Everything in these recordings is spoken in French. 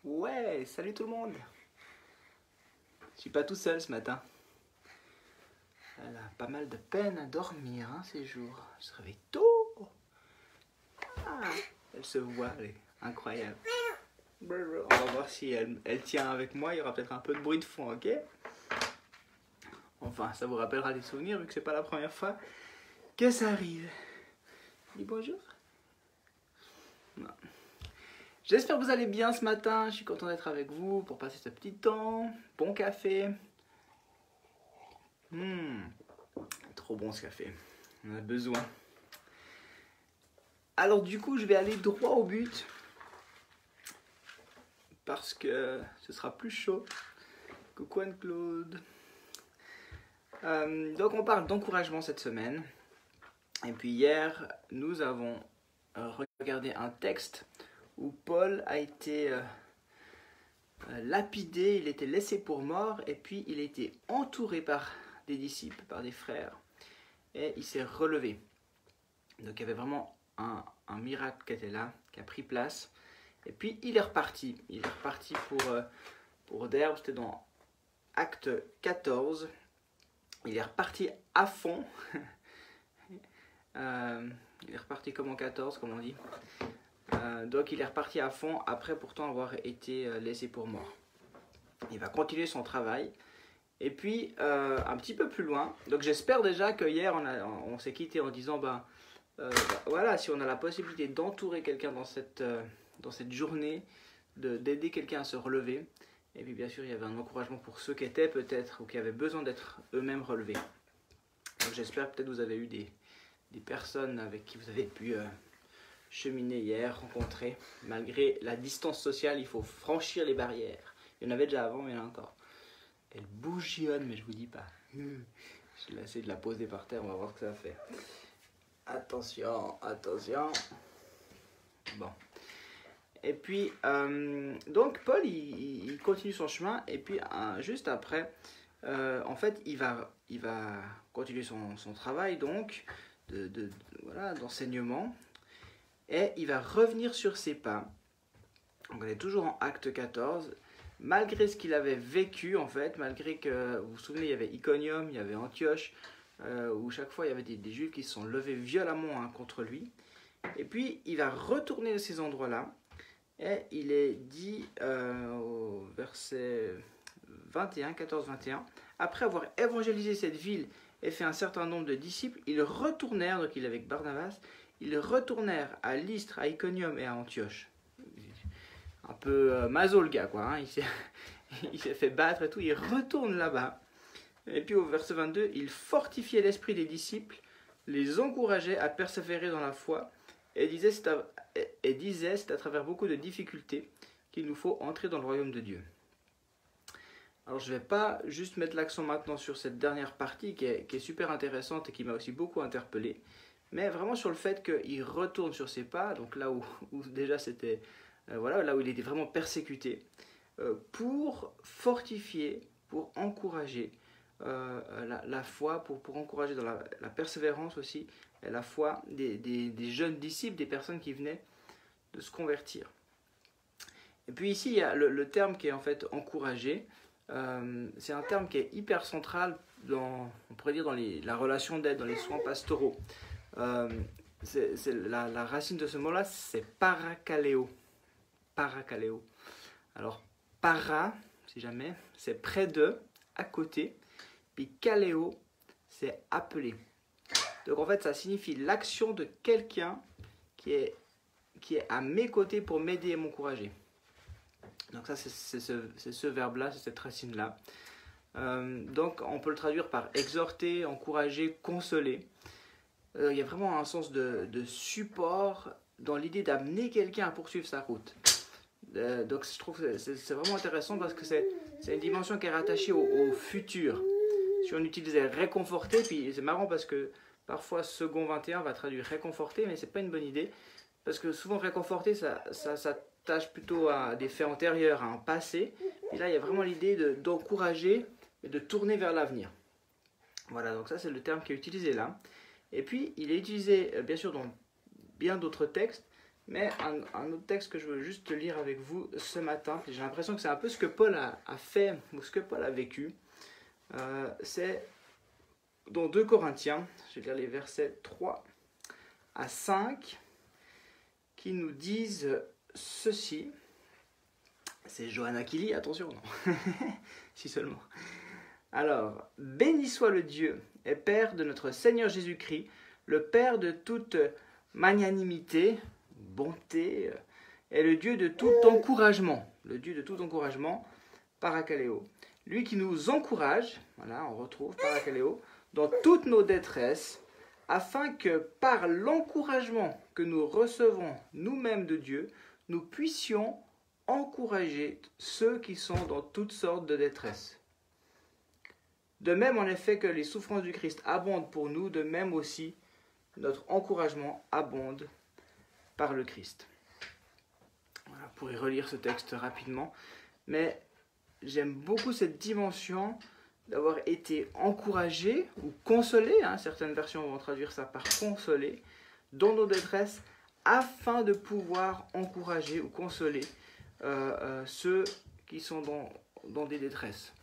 Ouais, salut tout le monde. Je suis pas tout seul ce matin. Elle a pas mal de peine à dormir ces jours. Elle se réveille tôt. Ah, elle se voit, elle est incroyable. On va voir si elle tient avec moi. Il y aura peut-être un peu de bruit de fond, ok? Enfin, ça vous rappellera des souvenirs vu que c'est pas la première fois que ça arrive. Dis bonjour. Non. J'espère que vous allez bien ce matin. Je suis content d'être avec vous pour passer ce petit temps. Bon café. Trop bon ce café. On a besoin. Alors du coup, je vais aller droit au but. Parce que ce sera plus chaud. Coucou Anne-Claude. Donc on parle d'encouragement cette semaine. Et puis hier, nous avons regardé un texte où Paul a été lapidé, il était laissé pour mort et puis il a été entouré par des disciples, par des frères. Et il s'est relevé. Donc il y avait vraiment un miracle qui était là, qui a pris place. Et puis il est reparti. Il est reparti pour Derbe, c'était dans Acte 14. Il est reparti à fond. Il est reparti comme en 14, comme on dit. Donc il est reparti à fond après pourtant avoir été laissé pour mort. Il va continuer son travail. Et puis un petit peu plus loin, donc j'espère déjà que hier on s'est quitté en disant voilà, si on a la possibilité d'entourer quelqu'un dans cette journée, d'aider quelqu'un à se relever. Et puis bien sûr il y avait un encouragement pour ceux qui étaient peut-être ou qui avaient besoin d'être eux-mêmes relevés. Donc j'espère peut-être vous avez eu des personnes avec qui vous avez pu cheminer hier, rencontrer. Malgré la distance sociale, il faut franchir les barrières. Il y en avait déjà avant, mais il y en a encore. Elle bouillonne, mais je vous dis pas. Je vais essayer de la poser par terre, on va voir ce que ça fait. Attention, attention. Bon. Et puis, donc Paul, il continue son chemin, et puis juste après, en fait, il va continuer son travail, donc, voilà, d'enseignement, et il va revenir sur ses pas. Donc, on est toujours en Acte 14, malgré ce qu'il avait vécu, en fait, malgré que, vous vous souvenez, il y avait Iconium, il y avait Antioche, où chaque fois, il y avait des Juifs qui se sont levés violemment contre lui. Et puis, il va retourner à ces endroits-là, et il est dit au verset 21, 14-21, après avoir évangélisé cette ville et fait un certain nombre de disciples, ils retournèrent, donc il est avec Barnabas, ils retournèrent à Lystre, à Iconium et à Antioche. Un peu maso le gars, quoi, hein. Il s'est fait battre et tout, il retourne là-bas. Et puis au verset 22, il fortifiait l'esprit des disciples, les encourageait à persévérer dans la foi, et disait c'est à travers beaucoup de difficultés qu'il nous faut entrer dans le royaume de Dieu. Alors je ne vais pas juste mettre l'accent maintenant sur cette dernière partie qui est super intéressante et qui m'a aussi beaucoup interpellé, mais vraiment sur le fait qu'il retourne sur ses pas, donc là où déjà c'était, voilà, là où il était vraiment persécuté, pour fortifier, pour encourager la foi, pour encourager dans la persévérance aussi, et la foi des jeunes disciples, des personnes qui venaient de se convertir. Et puis ici, il y a le terme qui est en fait encouragé. C'est un terme qui est hyper central on pourrait dire dans la relation d'aide, dans les soins pastoraux. La racine de ce mot-là, c'est parakaleo. Parakaleo. Alors, para, si jamais, c'est près de, à côté. Puis kaleo, c'est appeler. Donc en fait, ça signifie l'action de quelqu'un qui est à mes côtés pour m'aider et m'encourager. Donc ça, c'est ce verbe-là, c'est cette racine-là. Donc on peut le traduire par exhorter, encourager, consoler. Il y a vraiment un sens de support dans l'idée d'amener quelqu'un à poursuivre sa route. Donc je trouve que c'est vraiment intéressant parce que c'est une dimension qui est rattachée au futur. Si on utilisait réconforter, puis c'est marrant parce que parfois second 21 va traduire réconforter, mais c'est pas une bonne idée. Parce que souvent réconforter, ça s'attache plutôt à des faits antérieurs, à un passé. Et là, il y a vraiment l'idée d'encourager et de tourner vers l'avenir. Voilà, donc ça c'est le terme qui est utilisé là. Et puis, il est utilisé bien sûr dans bien d'autres textes, Mais un autre texte que je veux juste lire avec vous ce matin, j'ai l'impression que c'est un peu ce que Paul a fait, ou ce que Paul a vécu. C'est dans 2 Corinthiens, je vais lire les versets 3 à 5, qui nous disent ceci. C'est Johanna qui lit, attention, non. Si seulement. Alors, béni soit le Dieu et Père de notre Seigneur Jésus-Christ, le Père de toute magnanimité, bonté, et le Dieu de tout encouragement. Le Dieu de tout encouragement, Paracaléo. Lui qui nous encourage, voilà, on retrouve Paracaléo, dans toutes nos détresses, afin que par l'encouragement que nous recevons nous-mêmes de Dieu, nous puissions encourager ceux qui sont dans toutes sortes de détresse. De même, en effet, que les souffrances du Christ abondent pour nous, de même aussi notre encouragement abonde par le Christ. Voilà, vous pourrez relire ce texte rapidement, mais j'aime beaucoup cette dimension d'avoir été encouragé ou consolé, certaines versions vont traduire ça par consolé, dans nos détresses, afin de pouvoir encourager ou consoler ceux qui sont dans des détresses.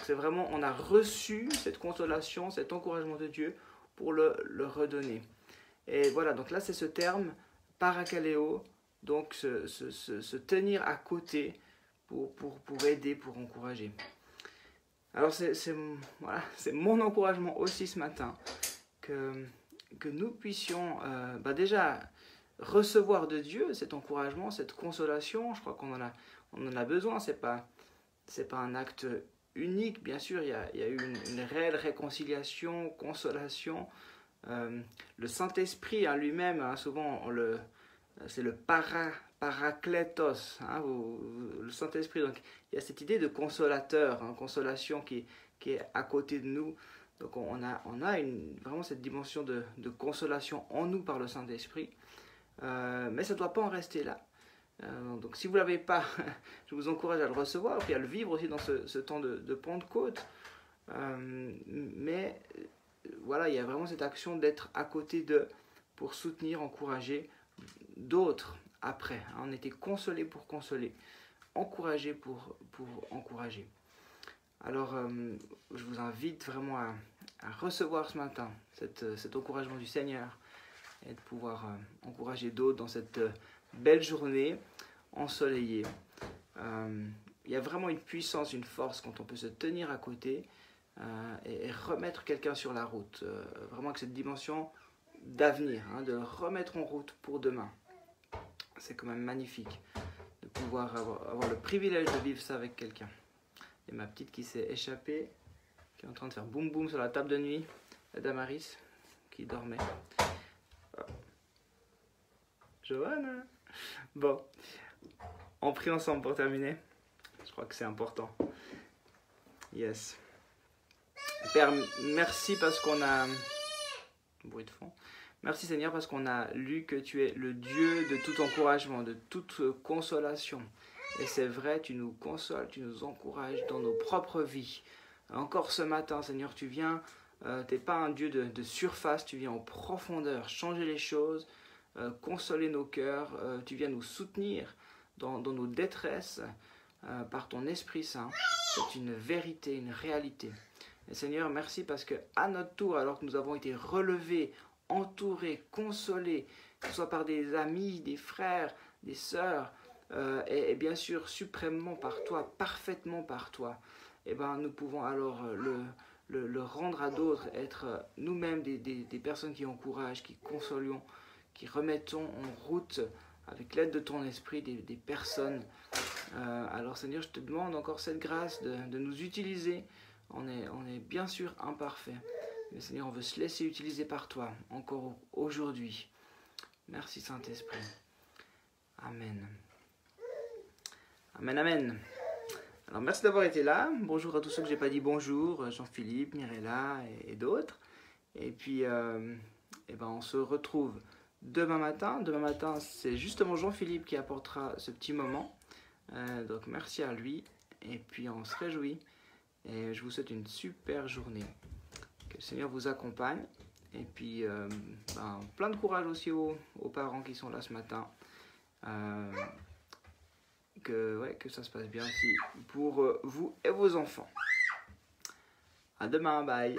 C'est vraiment, on a reçu cette consolation, cet encouragement de Dieu pour le redonner. Et voilà, donc là c'est ce terme, paracaléo, donc se tenir à côté pour aider, pour encourager. Alors c'est mon encouragement aussi ce matin, que nous puissions déjà recevoir de Dieu cet encouragement, cette consolation. Je crois qu'on en a besoin, c'est pas un acte unique, bien sûr, il y a eu une réelle réconciliation, consolation. Le Saint-Esprit lui-même, souvent c'est le parakletos, le Saint-Esprit. Donc il y a cette idée de consolateur, consolation qui est à côté de nous. Donc on a vraiment cette dimension de consolation en nous par le Saint-Esprit. Mais ça ne doit pas en rester là. Donc si vous ne l'avez pas, je vous encourage à le recevoir, puis à le vivre aussi dans ce temps de Pentecôte. Mais voilà, il y a vraiment cette action d'être à côté d'eux pour soutenir, encourager d'autres après. On était consolés pour consoler, encouragés pour encourager. Alors je vous invite vraiment à recevoir ce matin cet encouragement du Seigneur et de pouvoir encourager d'autres dans cette belle journée ensoleillée. Il y a vraiment une puissance, une force quand on peut se tenir à côté et remettre quelqu'un sur la route. Vraiment avec cette dimension d'avenir, de le remettre en route pour demain. C'est quand même magnifique de pouvoir avoir le privilège de vivre ça avec quelqu'un. Et ma petite qui s'est échappée, qui est en train de faire boum boum sur la table de nuit, la Damaris, qui dormait. Johanna. Bon, on prie ensemble pour terminer. Je crois que c'est important. Yes. Père, merci parce qu'on a... Bruit de fond. Merci Seigneur parce qu'on a lu que tu es le Dieu de tout encouragement, de toute consolation. Et c'est vrai, tu nous consoles, tu nous encourages dans nos propres vies. Encore ce matin, Seigneur, tu viens, tu n'es pas un Dieu de surface, tu viens en profondeur, changer les choses, consoler nos cœurs, tu viens nous soutenir dans nos détresses par ton Esprit Saint. C'est une vérité, une réalité. Et Seigneur, merci parce qu'à notre tour, alors que nous avons été relevés, entourés, consolés, que ce soit par des amis, des frères, des sœurs, et bien sûr suprêmement par toi, parfaitement par toi, et nous pouvons alors le rendre à d'autres, être nous-mêmes des personnes qui encouragent, qui consolions, qui remettons en route avec l'aide de ton esprit des personnes. Alors Seigneur, je te demande encore cette grâce de nous utiliser. On est bien sûr imparfait, mais Seigneur, on veut se laisser utiliser par toi encore aujourd'hui. Merci Saint-Esprit. Amen. Amen, amen. Alors merci d'avoir été là. Bonjour à tous ceux que je n'ai pas dit bonjour, Jean-Philippe, Mirella et d'autres. Et puis on se retrouve demain matin. Demain matin, c'est justement Jean-Philippe qui apportera ce petit moment. Donc merci à lui. Et puis on se réjouit. Et je vous souhaite une super journée. Que le Seigneur vous accompagne. Et puis plein de courage aussi aux parents qui sont là ce matin. que ça se passe bien aussi pour vous et vos enfants. À demain, bye.